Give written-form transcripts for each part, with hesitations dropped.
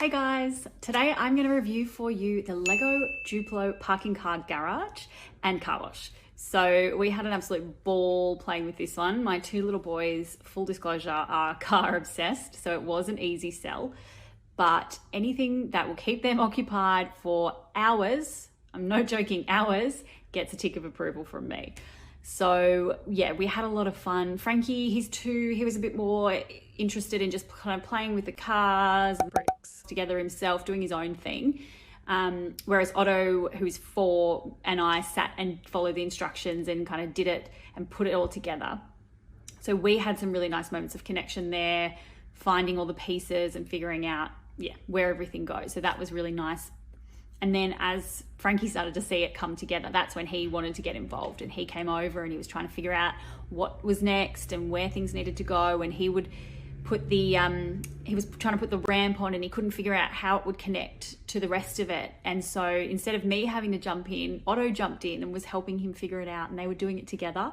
Hey guys, today I'm going to review for you the Lego DUPLO parking car garage and car wash. So we had an absolute ball playing with this one. My two little boys, full disclosure, are car obsessed, so it was an easy sell. But anything that will keep them occupied for hours, I'm not joking, hours, gets a tick of approval from me. So yeah, we had a lot of fun. Frankie, he's 2, he was a bit more interested in just kind of playing with the cars and bricks together himself, doing his own thing. Whereas Otto, who's 4, and I sat and followed the instructions and kind of did it and put it all together. So we had some really nice moments of connection there, finding all the pieces and figuring out, where everything goes. So that was really nice. And then as Frankie started to see it come together, that's when he wanted to get involved, and he came over and he was trying to figure out what was next and where things needed to go. And he would put the, he was trying to put the ramp on and he couldn't figure out how it would connect to the rest of it. And so instead of me having to jump in, Otto jumped in and was helping him figure it out, and they were doing it together,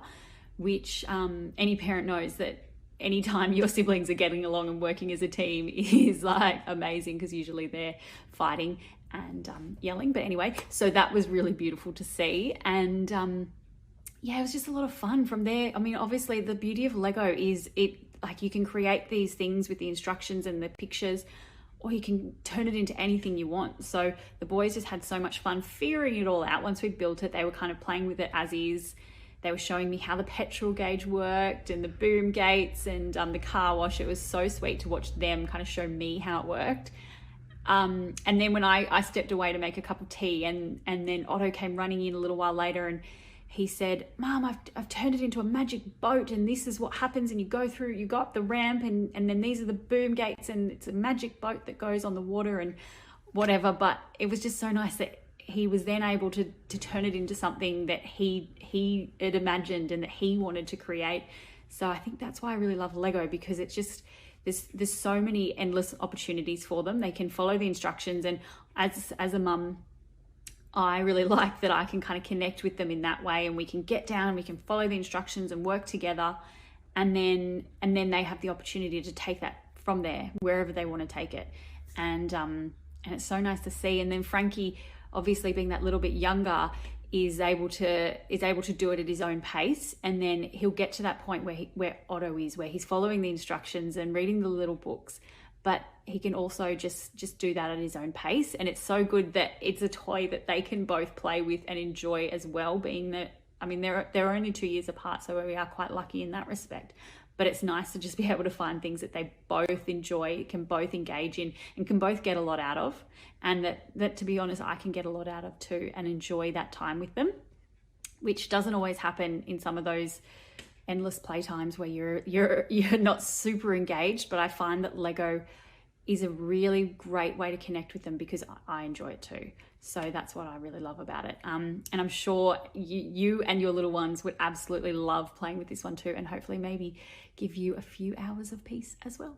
which any parent knows that anytime your siblings are getting along and working as a team is like amazing, because usually they're fighting and yelling. But anyway, so that was really beautiful to see. And yeah, it was just a lot of fun from there. I mean, obviously the beauty of Lego is like you can create these things with the instructions and the pictures, or you can turn it into anything you want. So the boys just had so much fun figuring it all out. Once we built it, they were kind of playing with it as is. They were showing me how the petrol gauge worked and the boom gates and the car wash. It was so sweet to watch them kind of show me how it worked. And then when I stepped away to make a cup of tea, and then Otto came running in a little while later, and he said, "Mom, I've turned it into a magic boat, and this is what happens, and you go up the ramp, and then these are the boom gates, and it's a magic boat that goes on the water," and whatever. But it was just so nice that he was then able to turn it into something that he had imagined and that he wanted to create. So I think that's why I really love Lego, because it's just, there's so many endless opportunities for them. They can follow the instructions, and as a mum, I really like that I can kind of connect with them in that way, and we can get down, we can follow the instructions and work together, and then they have the opportunity to take that from there wherever they want to take it. And it's so nice to see. And then Frankie, obviously being that little bit younger, is able to do it at his own pace, and then he'll get to that point where Otto is, where he's following the instructions and reading the little books, but he can also just do that at his own pace. And it's so good that it's a toy that they can both play with and enjoy as well, being that, I mean, they're only 2 years apart, so we are quite lucky in that respect. But it's nice to just be able to find things that they both enjoy, can both engage in, and can both get a lot out of. And that to be honest, I can get a lot out of too, and enjoy that time with them, which doesn't always happen in some of those endless playtimes where you're not super engaged. But I find that Lego is a really great way to connect with them, because I enjoy it too. So that's what I really love about it. And I'm sure you and your little ones would absolutely love playing with this one too, and hopefully maybe give you a few hours of peace as well.